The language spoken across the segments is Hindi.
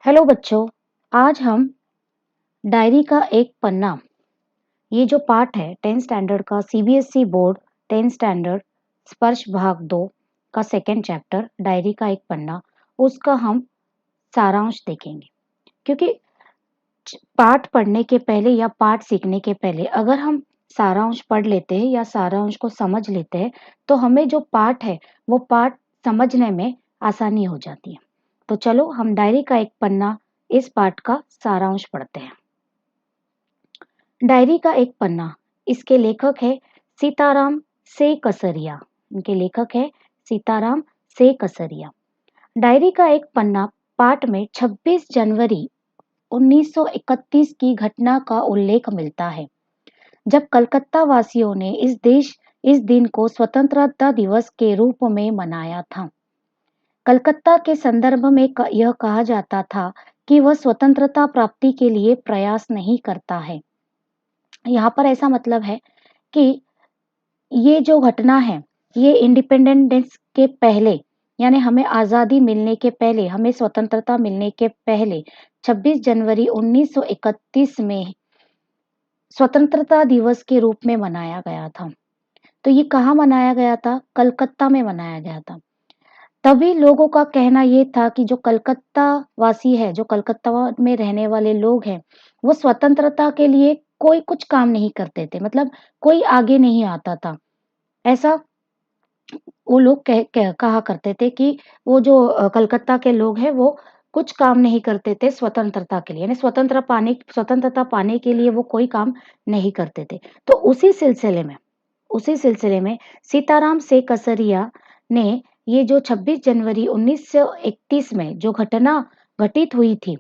हेलो बच्चों, आज हम डायरी का एक पन्ना ये जो पार्ट है 10th स्टैंडर्ड का सीबीएसई बोर्ड 10th स्टैंडर्ड स्पर्श भाग 2 का सेकंड चैप्टर डायरी का एक पन्ना उसका हम सारांश देखेंगे। क्योंकि पाठ पढ़ने के पहले या पाठ सीखने के पहले अगर हम सारांश पढ़ लेते हैं या सारांश को समझ लेते हैं तो हमें जो पाठ है वो पाठ समझने में आसानी हो जाती है। तो चलो हम डायरी का एक पन्ना इस पाठ का सारांश पढ़ते हैं। डायरी का एक पन्ना, इसके लेखक है सीताराम से कसरिया। इनके लेखक है सीताराम से कसरिया। डायरी का एक पन्ना पाठ में 26 जनवरी 1931 की घटना का उल्लेख मिलता है, जब कलकत्ता वासियों ने इस दिन को स्वतंत्रता दिवस के रूप में मनाया था। कलकत्ता के संदर्भ में यह कहा जाता था कि वह स्वतंत्रता प्राप्ति के लिए प्रयास नहीं करता है। यहाँ पर ऐसा मतलब है कि ये जो घटना है ये इंडिपेंडेंस के पहले यानी हमें आज़ादी मिलने के पहले, हमें स्वतंत्रता मिलने के पहले 26 जनवरी 1931 में स्वतंत्रता दिवस के रूप में मनाया गया था। तो ये कहाँ मनाया गया था? कलकत्ता में मनाया गया था। तभी लोगों का कहना ये था कि जो कलकत्ता वासी है, जो कलकत्ता में रहने वाले लोग हैं, वो स्वतंत्रता के लिए कोई कुछ काम नहीं करते थे, मतलब कोई आगे नहीं आता था। ऐसा वो लोग कहा करते थे कि वो जो कलकत्ता के लोग हैं वो कुछ काम नहीं करते थे स्वतंत्रता के लिए, यानी स्वतंत्रता पाने के लिए वो कोई काम नहीं करते थे। तो उसी सिलसिले में सीताराम से कसरिया ने ये जो 26 जनवरी 1931 में जो घटना घटित हुई थी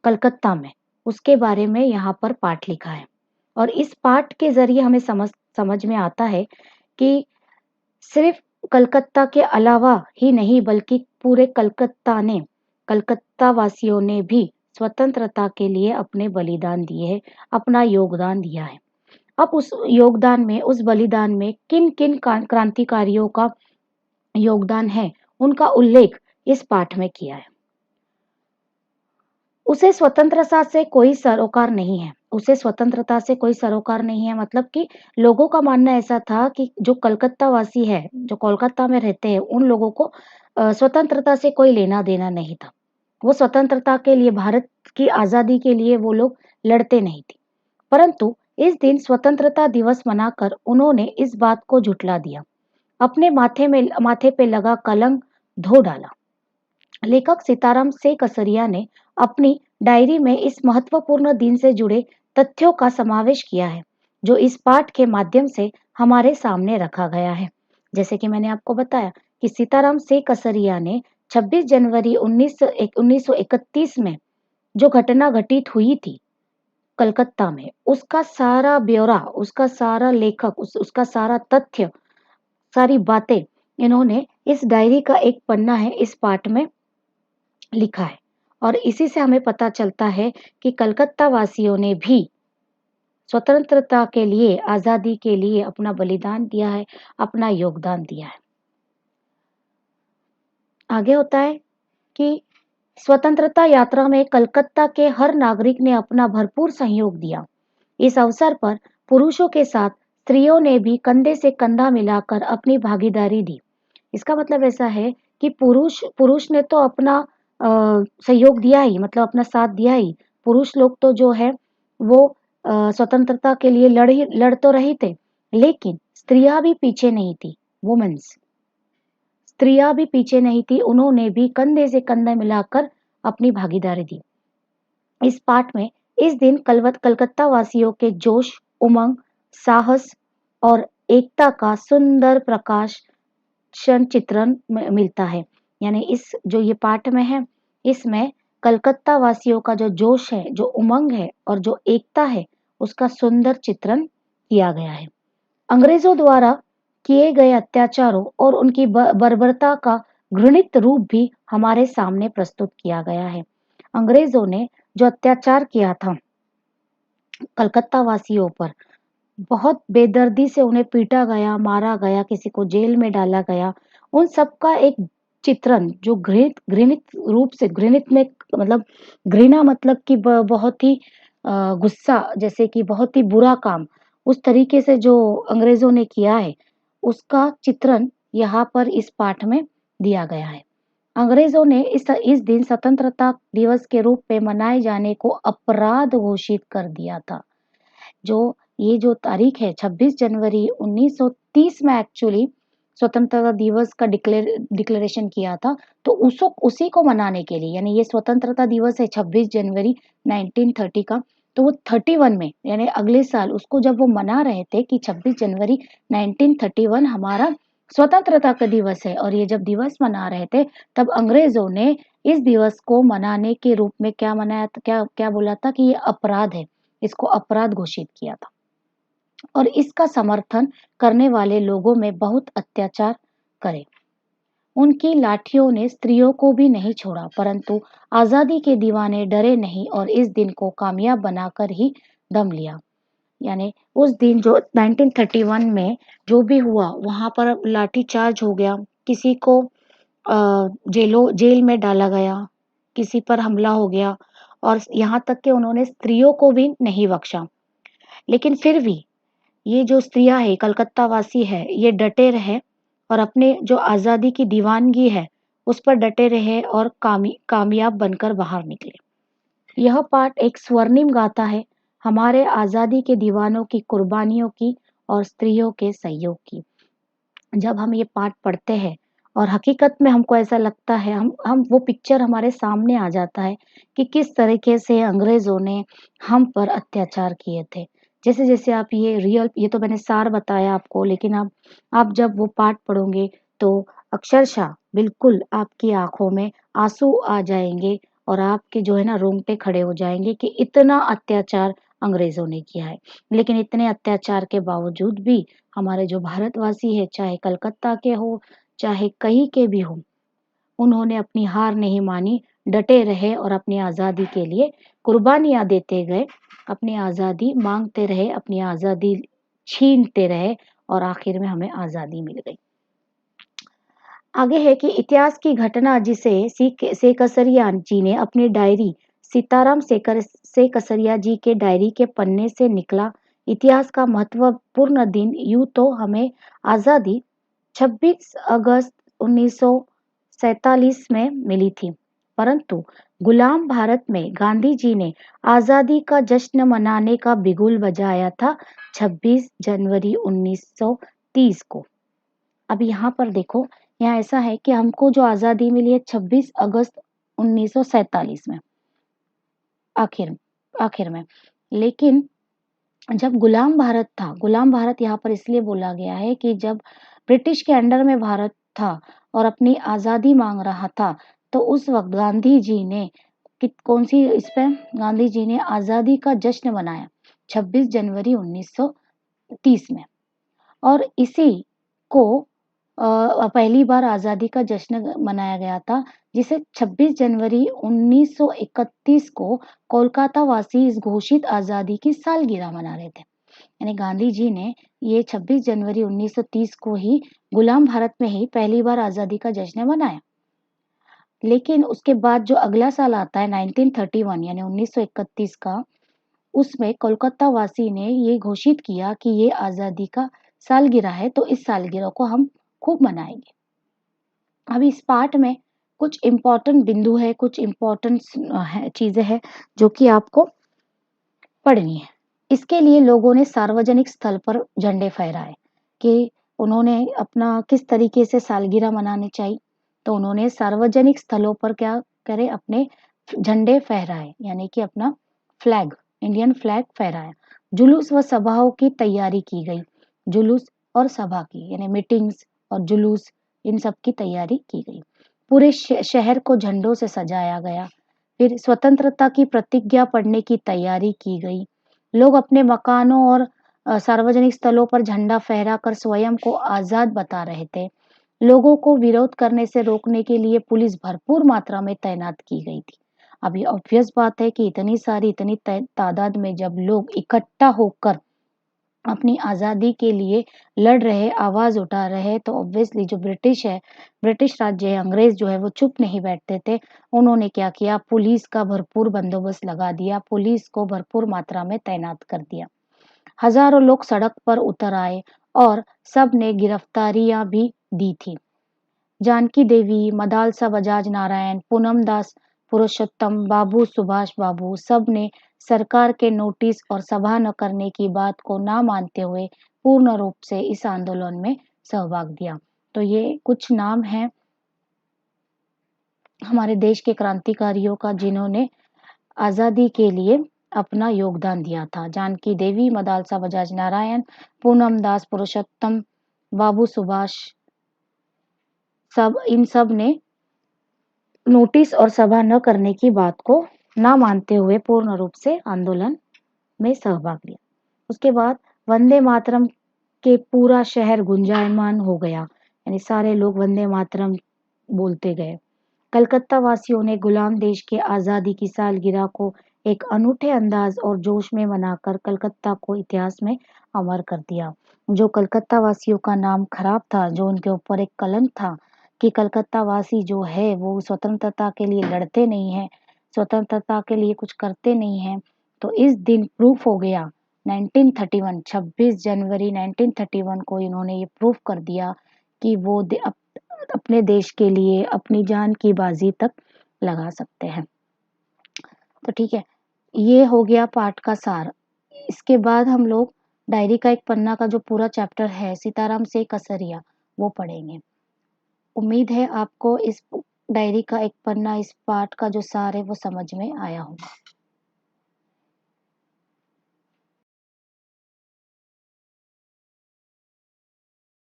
कलकत्ता में, उसके बारे में यहाँ पर पाठ लिखा है। और इस पाठ के जरिए हमें समझ में आता है कि सिर्फ कलकत्ता के अलावा ही नहीं बल्कि पूरे कलकत्ता वासियों ने भी स्वतंत्रता के लिए अपने बलिदान दिए हैं, अपना योगदान दिया है। अब उस बलिदान में किन किन क्रांतिकारियों का योगदान है उनका उल्लेख इस पाठ में किया है। उसे स्वतंत्रता से कोई सरोकार नहीं है। उसे स्वतंत्रता से कोई सरोकार नहीं है, मतलब कि लोगों का मानना ऐसा था कि जो कलकत्ता वासी है, जो कोलकाता में रहते हैं, उन लोगों को स्वतंत्रता से कोई लेना देना नहीं था। वो स्वतंत्रता के लिए, भारत की आजादी के लिए वो लोग लड़ते नहीं थे। परंतु इस दिन स्वतंत्रता दिवस मनाकर उन्होंने इस बात को झुठला दिया, अपने माथे पे लगा कलंक धो डाला। लेखक सीताराम से कसरिया ने अपनी डायरी में इस महत्वपूर्ण दिन से जुड़े तथ्यों का समावेश किया है, जो इस पाठ के माध्यम से हमारे सामने रखा गया है। जैसे कि मैंने आपको बताया कि सीताराम से कसरिया ने 26 जनवरी 1931 में जो घटना घटित हुई थी कलकत्ता में, उसका सारा ब्यौरा, उसका सारा लेखक, उसका सारा तथ्य, सारी बातें इन्होंने इस डायरी का एक पन्ना है इस पाठ में लिखा है। और इसी से हमें पता चलता है कि कलकत्ता वासियों ने भी स्वतंत्रता के लिए, आजादी के लिए अपना बलिदान दिया है, अपना योगदान दिया है। आगे होता है कि स्वतंत्रता यात्रा में कलकत्ता के हर नागरिक ने अपना भरपूर सहयोग दिया। इस अवसर पर पुरुषों के साथ स्त्रियों ने भी कंधे से कंधा मिलाकर अपनी भागीदारी दी। इसका मतलब ऐसा है कि पुरुष ने तो अपना सहयोग दिया ही, मतलब अपना साथ दिया ही। पुरुष लोग तो जो है वो स्वतंत्रता के लिए लड़ तो रहे थे, लेकिन स्त्रियां भी पीछे नहीं थी। वुमेन्स, स्त्रियां भी पीछे नहीं थी, उन्होंने भी कंधे से कंधा मिलाकर अपनी भागीदारी दी। इस पाठ में इस दिन कलकत्ता वासियों के जोश, उमंग, साहस और एकता का सुंदर प्रकाशन चित्रण मिलता है। यानी इस जो ये पाठ में है, इसमें कलकत्ता वासियों का जो जोश है, जो उमंग है और जो एकता है, उसका सुंदर चित्रण किया गया है। अंग्रेजों द्वारा किए गए अत्याचारों और उनकी बर्बरता का घृणित रूप भी हमारे सामने प्रस्तुत किया गया है। अंग्रेजों ने जो अत्याचार किया था कलकत्ता वासियों पर, बहुत बेदर्दी से उन्हें पीटा गया, मारा गया, किसी को जेल में डाला गया, उन सब का एक चित्रण जो घृणित घृणित रूप से, घृणित में मतलब घृणा मतलब कि बहुत ही गुस्सा, जैसे कि बहुत ही बुरा काम उस तरीके से जो अंग्रेजों ने किया है, उसका चित्रण यहाँ पर इस पाठ में दिया गया है। अंग्रेजों ने इस दिन स्वतंत्रता दिवस के रूप में मनाए जाने को अपराध घोषित कर दिया था। जो ये जो तारीख है 26 जनवरी 1930 में एक्चुअली स्वतंत्रता दिवस का डिक्लेरेशन किया था। तो उसी को मनाने के लिए, यानी ये स्वतंत्रता दिवस है 26 जनवरी 1930 का, तो वो 31 में यानी अगले साल उसको जब वो मना रहे थे कि 26 जनवरी 1931 हमारा स्वतंत्रता का दिवस है, और ये जब दिवस मना रहे थे तब अंग्रेजों ने इस दिवस को मनाने के रूप में क्या मनाया था, क्या क्या बोला था कि ये अपराध है, इसको अपराध घोषित किया था। और इसका समर्थन करने वाले लोगों में बहुत अत्याचार करे। उनकी लाठियों ने स्त्रियों को भी नहीं छोड़ा, परंतु आजादी के दीवाने डरे नहीं और इस दिन को कामयाब बनाकर ही दम लिया। यानी उस दिन जो 1931 में जो भी हुआ, वहां पर लाठी चार्ज हो गया, किसी को जेल में डाला गया, किसी पर हमला हो गया, और यहाँ तक कि उन्होंने स्त्रियों को भी नहीं बख्शा। लेकिन फिर भी ये जो स्त्रियां है, कलकत्ता वासी है, ये डटे रहे और अपने जो आजादी की दीवानगी है उस पर डटे रहे और कामयाब बनकर बाहर निकले। यह पाठ एक स्वर्णिम गाथा है हमारे आजादी के दीवानों की कुर्बानियों की और स्त्रियों के सहयोग की। जब हम ये पाठ पढ़ते हैं और हकीकत में हमको ऐसा लगता है, हम वो पिक्चर हमारे सामने आ जाता है कि किस तरीके से अंग्रेजों ने हम पर अत्याचार किए थे। जैसे जैसे आप ये तो मैंने सार बताया आपको, लेकिन आप जब वो पाठ पढ़ोगे तो अक्षरशः बिल्कुल आपकी आंखों में आंसू आ जाएंगे और आपके जो है ना रोंगटे खड़े हो जाएंगे कि इतना अत्याचार अंग्रेजों ने किया है। लेकिन इतने अत्याचार के बावजूद भी हमारे जो भारतवासी है, चाहे कलकत्ता के हो चाहे कहीं के भी हो, उन्होंने अपनी हार नहीं मानी, डटे रहे और अपनी आजादी के लिए कुर्बानियां देते गए, अपनी आजादी मांगते रहे, अपनी आजादी छीनते रहे और आखिर में हमें आजादी मिल गई। आगे है कि इतिहास की घटना जिसे सेकसरिया जी ने अपनी डायरी सीताराम सेकसरिया जी के डायरी के पन्ने से निकला। इतिहास का महत्वपूर्ण दिन यूं तो हमें आजादी 26 अगस्त 1947 में मिली थी, परंतु गुलाम भारत में गांधी जी ने आजादी का जश्न मनाने का बिगुल बजाया था 26 जनवरी 1930 को। अब यहाँ पर देखो, यहाँ ऐसा है कि हमको जो आजादी मिली है 26 अगस्त 1947 में, आखिर आखिर में। लेकिन जब गुलाम भारत था, गुलाम भारत यहाँ पर इसलिए बोला गया है कि जब ब्रिटिश के अंडर में भारत था और अपनी आजादी मांग रहा था, तो उस वक्त गांधी जी ने कौन सी इस पे गांधी जी ने आजादी का जश्न मनाया 26 जनवरी 1930 में। और इसी को पहली बार आजादी का जश्न मनाया गया था, जिसे 26 जनवरी 1931 को कोलकाता वासी इस घोषित आजादी की सालगिरह मना रहे थे। यानी गांधी जी ने ये 26 जनवरी 1930 को ही गुलाम भारत में ही पहली बार आजादी का जश्न मनाया। लेकिन उसके बाद जो अगला साल आता है 1931 यानी 1931 का, उसमें कोलकाता वासी ने ये घोषित किया कि ये आजादी का सालगिरह है, तो इस सालगिरह को हम खूब मनाएंगे। अब इस पाठ में कुछ इम्पोर्टेंट बिंदु है, कुछ इम्पोर्टेंट चीजें हैं जो कि आपको पढ़नी है। इसके लिए लोगों ने सार्वजनिक स्थल पर झंडे फहराए कि उन्होंने अपना किस तरीके से सालगिरह मनानी चाहिए, तो उन्होंने सार्वजनिक स्थलों पर क्या करे, अपने झंडे फहराए, यानी कि अपना फ्लैग, इंडियन फ्लैग फहराया। जुलूस व सभाओं की तैयारी की गई, जुलूस और सभा की यानी मीटिंग्स और जुलूस, इन सब की तैयारी की गई। पूरे शहर को झंडों से सजाया गया। फिर स्वतंत्रता की प्रतिज्ञा पढ़ने की तैयारी की गई। लोग अपने मकानों और सार्वजनिक स्थलों पर झंडा फहराकर स्वयं को आजाद बता रहे थे। लोगों को विरोध करने से रोकने के लिए पुलिस भरपूर मात्रा में तैनात की गई थी। अभी ऑब्वियस बात है कि इतनी तादाद में जब लोग इकट्ठा होकर अपनी आज़ादी के लिए लड़ रहे, आवाज़ उठा रहे, तो ऑब्वियसली जो ब्रिटिश राज्य है, अंग्रेज़ जो है वो चुप नहीं बैठते थे। उन्होंने क्या किया, पुलिस का भरपूर बंदोबस्त लगा दिया, पुलिस को भरपूर मात्रा में तैनात कर दिया। हज़ारों लोग सड़क पर उतर आए और सब ने गिरफ्तारियाँ भी दी थी। जानकी देवी, मदालसा बजाज नारायण, पूनम दास पुरुषोत्तम, बाबू सुभाष बाबू सब ने सरकार के नोटिस और सभा न करने की बात को ना मानते हुए पूर्ण रूप से इस आंदोलन में सहभाग दिया। तो ये कुछ नाम हैं हमारे देश के क्रांतिकारियों का जिन्होंने आज़ादी के लिए अपना योगदान दिया था। जानकी देवी, मदालसा बजाज नारायण, पूनम दास पुरुषोत्तम, बाबू सुभाष इन सब ने नोटिस और सभा न करने की बात को ना मानते हुए पूर्ण रूप से आंदोलन में सहभाग लिया। उसके बाद वंदे मातरम के पूरा शहर गुंजायमान हो गया, यानी सारे लोग वंदे मातरम बोलते गए। कलकत्ता वासियों ने गुलाम देश के आज़ादी की सालगिरह को एक अनूठे अंदाज और जोश में मनाकर कलकत्ता को इतिहास में अमर कर दिया। जो कलकत्ता वासियों का नाम खराब था, जो उनके ऊपर एक कलंक था कि कलकत्ता वासी जो है वो स्वतंत्रता के लिए लड़ते नहीं हैं, स्वतंत्रता के लिए कुछ करते नहीं हैं, तो इस दिन प्रूफ हो गया। 1931 26 जनवरी 1931 को इन्होंने ये प्रूफ कर दिया कि वो अपने देश के लिए अपनी जान की बाजी तक लगा सकते हैं। तो ठीक है, ये हो गया पाठ का सार। इसके बाद हम लोग डायरी का एक पन्ना का जो पूरा चैप्टर है सीताराम से कसरिया वो पढ़ेंगे। उम्मीद है आपको इस डायरी का एक पन्ना, इस पाठ का जो सार है वो समझ में आया होगा।